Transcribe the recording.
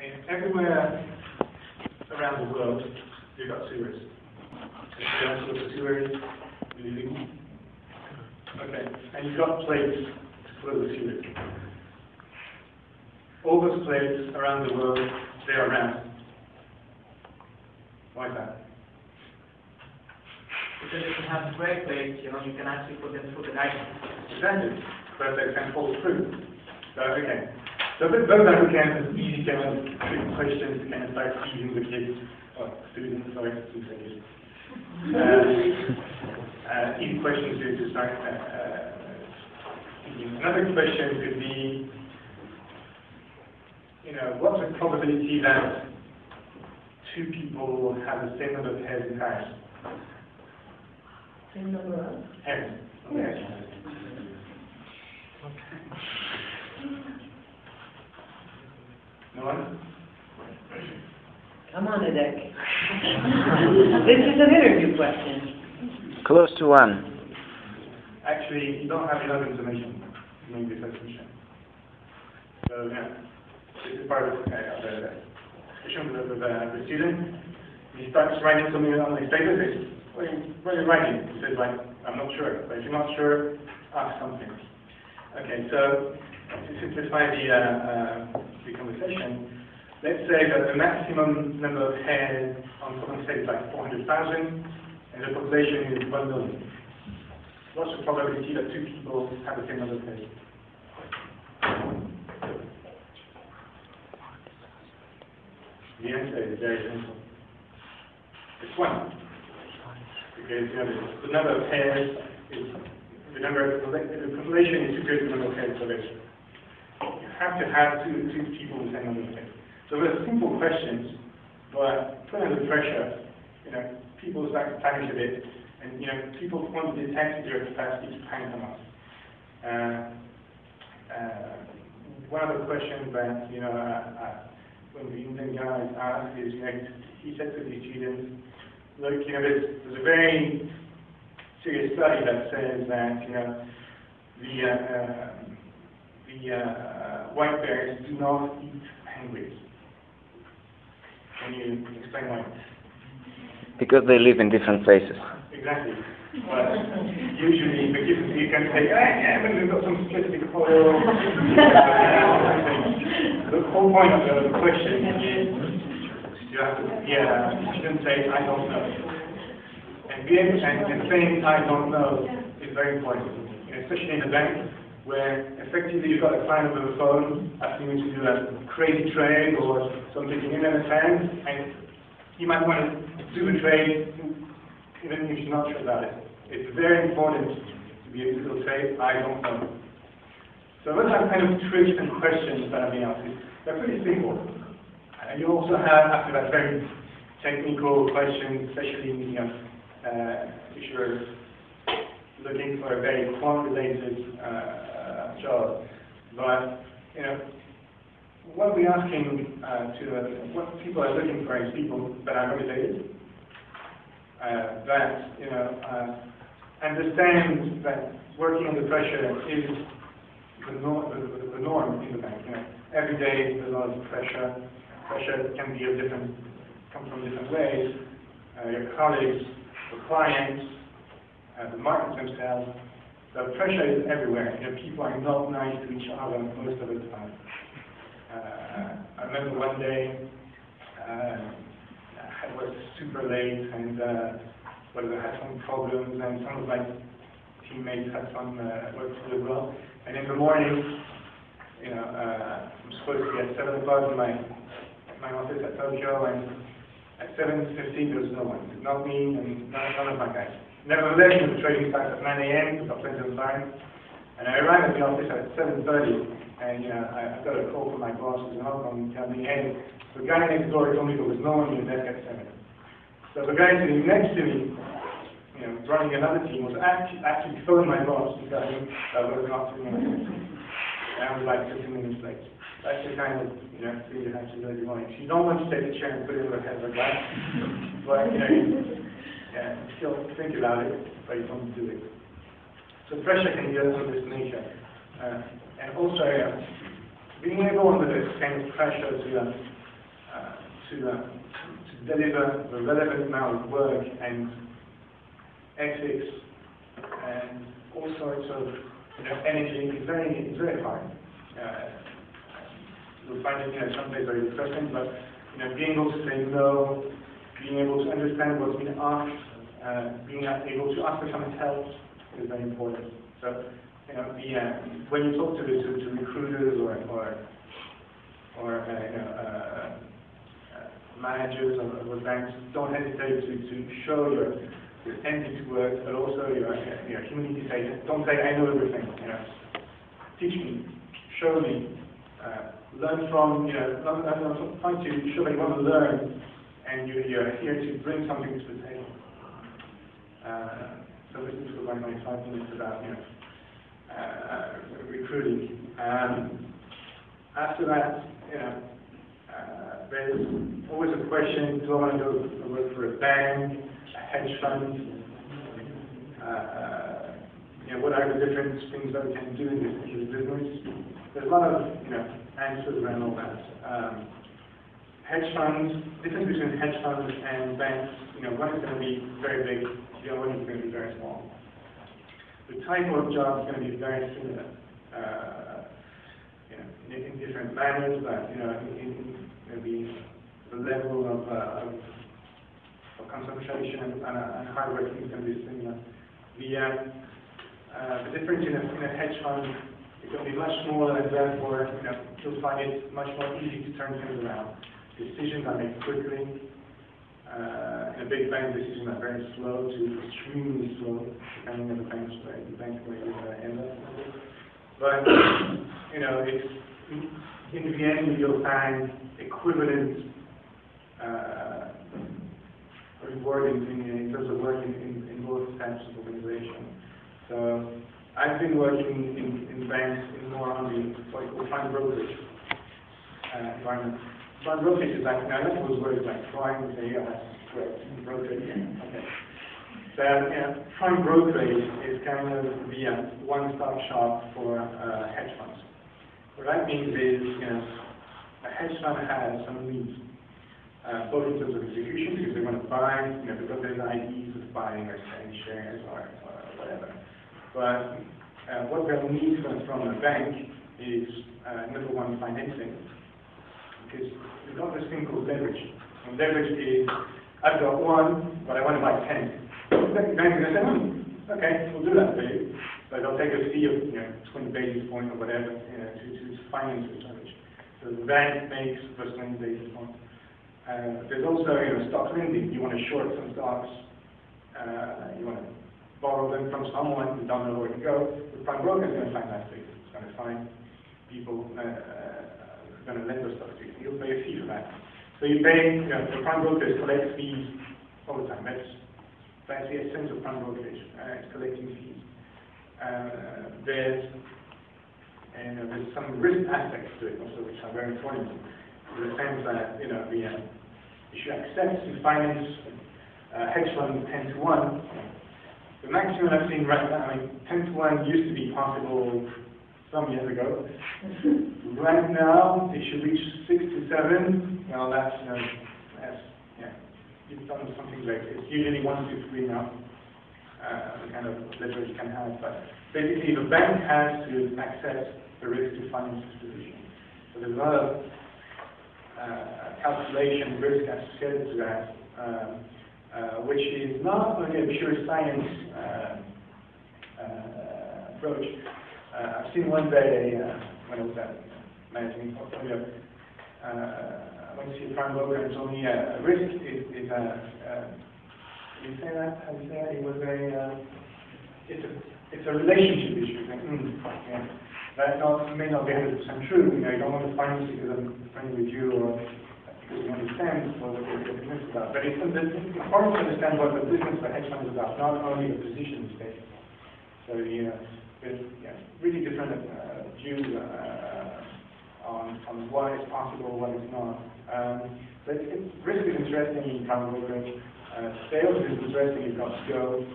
And everywhere around the world, you've got sewers. You have sort of sewers, okay, and you've got plates to flow the sewage. All those plates around the world, they're round. Why is that? Because if you have square plates, you can actually put them through the guidance. Exactly, but they can fall through. So, okay. So those are the easy kind of trick questions to kind of start teasing the kids, or students, sorry, students. Easy questions to start teasing. Another question could be, what's the probability that two people have the same number of hairs in Paris? Same number of? Hairs. Yes. No one? Come on, EDHEC. This is an interview question. Close to 1. Actually, you don't have enough information to make this assumption. So, this is part of the discussion with the student. He starts writing something on his paper. What are you writing? He says, I'm not sure. But if you're not sure, ask something. Okay, so to simplify the conversation, let's say that the maximum number of hairs on someone's head is 400,000, and the population is 1 million. What's the probability that two people have the same number of hairs? The answer is very simple. It's 1. Because the number of hairs is the population is equal to the number of hairs population. You have to have two people with the same number of hairs. So those simple questions, but put under pressure, people start to panic a bit, and people want to detect your capacity to panic them up. One of the questions that when the Indian guys asked is, he said to the students, look, there's a very serious study that says that the white bears do not eat penguins. Can you explain why? Because they live in different places. Exactly. But usually, you can say, but we've got some specific oil. The whole point of the question is, you have to, you shouldn't say, I don't know. And saying, I don't know, is very important. Especially in a bank, where effectively you've got a client over the phone asking you to do a crazy trade or something you never understand, and you might want to do the trade even if you're not sure about it. It's very important to be able to say, I don't know. So those are kind of tricks and questions that are being asked. They're pretty simple. You also have, after that, very technical questions, especially if you're looking for a very quant-related job. But what we're asking what people are looking for is people that are motivated, that understand that working under pressure is the norm in the bank. Every day there's a lot of pressure. Pressure can be come from different ways. Your colleagues, the clients, the markets themselves. The pressure is everywhere. People are not nice to each other most of the time. I remember one day I was super late and I had some problems, and some of my teammates had some work to do as well. And in the morning, I'm supposed to be at 7 o'clock in my office at Tokyo, and at 7:15 there was no one. Not me and none of my guys. Nevertheless, the trading starts at 9 a.m. We've got plenty of time. And I arrived at the office at 7:30, and I got a call from my boss in Hong Kong telling me, hey, the guy next door told me there was no one in the desk at 7. So the guy sitting next to me, running another team, was actually phoning my boss to tell him that I was not 2 minutes late. And I was like 15 minutes late. That's the kind of thing you have to do every morning. So you don't want to take a chair and put it over the head of a guy, but still think about it, but you don't do it. So pressure can be of this nature, and also being able under this kind of pressure to to deliver the relevant amount of work and ethics and all sorts of energy is very hard. You'll find it some days very depressing, but being able to say no, being able to understand what's been asked, being able to ask for someone's help is very important. So when you talk to recruiters or managers of banks, don't hesitate to show your empty to work, but also your humility. Don't say I know everything. Teach me, show me, learn from. Not trying to show that you want to learn, and you're here to bring something to the table. So this is like my 5 minutes about recruiting. After that, there's always a question: do I want to go work for a bank, a hedge fund? What are the different things that we can do in this business? There's a lot of answers around all that. Hedge funds, difference between hedge funds and banks. One is going to be very big, the other one is going to be very small. The type of job is going to be very similar, in different manners, but the level of concentration and hard working is going to be similar. The difference in a hedge fund is going to be much smaller, and therefore you'll find it much more easy to turn things around. Decisions are made quickly. In a big bank, decisions are very slow to extremely slow, depending on the bank where you end up. But it's in the end you'll find equivalent reward in terms of working in both types of organization. So I've been working in banks more on the what you call fund brokerage environment. Fund brokerage is like, I know those words like trying to say, yeah, that's correct, brokerage, okay. So fund brokerage is kind of the one-stop shop for hedge funds. What that means is, a hedge fund has some needs, both in terms of execution, because they want to buy, they've got their ideas of buying or selling shares or whatever. But what they'll need from a bank is, number one, financing, because we've got this thing called leverage. And leverage is, I've got one, but I want to buy 10. The bank is going to say, okay, we'll do that for you. But they'll take a fee of 20 basis points or whatever to finance this leverage. So the bank makes those 20 basis points. There's also stock lending. You want to short some stocks. You want to borrow them from someone who doesn't know where to go. The prime broker is going to find that fee. It's going to find people who are going to lend those stocks to you. You'll pay a fee for that. So you pay, the prime brokers collect fees all the time. That's the essence of prime brokerage. It's collecting fees. There's some risk aspects to it also, which are very important. In the sense that you should accept to finance hedge funds 10 to 1. The maximum I've seen right now, 10 to 1 used to be possible some years ago. Right now, it should reach 6 to 7. Well, that's you've done something like it's usually 1 to 3 now. The kind of leverage you can have, but basically the bank has to accept the risk to finance this position. So there's a lot of calculation risk associated to that, which is not only a pure science approach. I've seen one day when I was at managing portfolio, I went to see a prime broker and told me a risk is you say that? How do you say that? It was it's a relationship issue. Like, that may not be 100% true. You don't want to finance because I'm friendly with you or because you understand what your business is about. But it's important to understand what the business of a hedge fund is about, not only the position it's taking. So there's really different views on what is possible, what is not. But risk is interesting in prime brokerage. Sales is interesting. You've got to go.